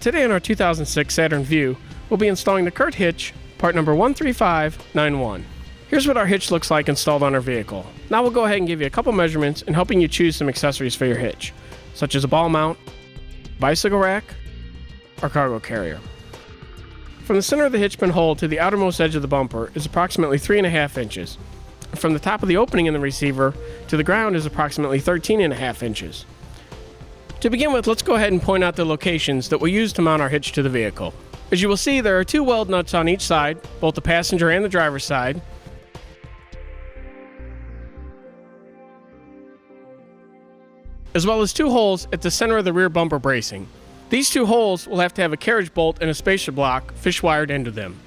Today in our 2006 Saturn Vue, we'll be installing the Curt Hitch, part number 13591. Here's what our hitch looks like installed on our vehicle. Now we'll go ahead and give you a couple measurements and helping you choose some accessories for your hitch, such as a ball mount, bicycle rack, or cargo carrier. From the center of the hitch pin hole to the outermost edge of the bumper is approximately 3.5 inches. From the top of the opening in the receiver to the ground is approximately 13.5 inches. To begin with, let's go ahead and point out the locations that we'll use to mount our hitch to the vehicle. As you will see, there are two weld nuts on each side, both the passenger and the driver's side. As well as two holes at the center of the rear bumper bracing. These two holes will have to have a carriage bolt and a spacer block fish wired into them.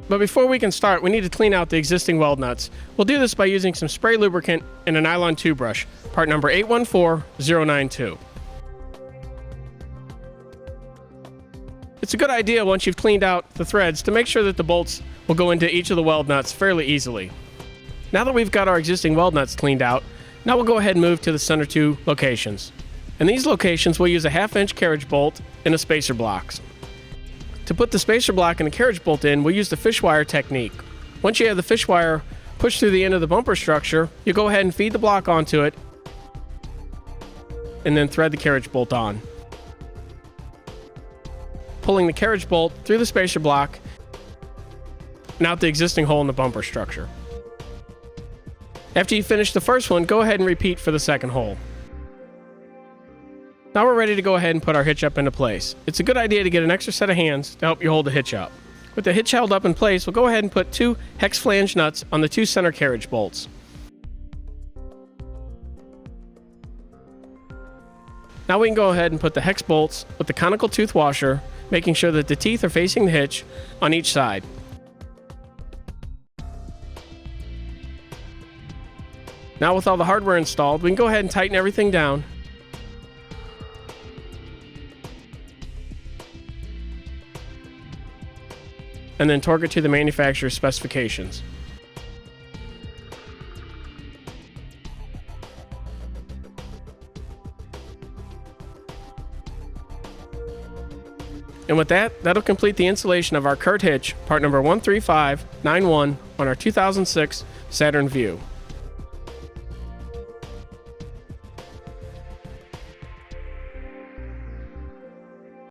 But before we can start, we need to clean out the existing weld nuts. We'll do this by using some spray lubricant and a nylon toothbrush, part number 814092. It's a good idea once you've cleaned out the threads to make sure that the bolts will go into each of the weld nuts fairly easily. Now that we've got our existing weld nuts cleaned out, now we'll go ahead and move to the center two locations. In these locations, we'll use a 1/2 inch carriage bolt and a spacer block. To put the spacer block and the carriage bolt in, we'll use the fish wire technique. Once you have the fish wire pushed through the end of the bumper structure, you go ahead and feed the block onto it and then thread the carriage bolt on. Pulling the carriage bolt through the spacer block and out the existing hole in the bumper structure. After you finish the first one, go ahead and repeat for the second hole. Now we're ready to go ahead and put our hitch up into place. It's a good idea to get an extra set of hands to help you hold the hitch up. With the hitch held up in place, we'll go ahead and put two hex flange nuts on the two center carriage bolts. Now we can go ahead and put the hex bolts with the conical tooth washer, making sure that the teeth are facing the hitch on each side. Now with all the hardware installed, we can go ahead and tighten everything down. And then torque it to the manufacturer's specifications. And with that, that'll complete the installation of our Curt Hitch, part number 13591 on our 2006 Saturn Vue.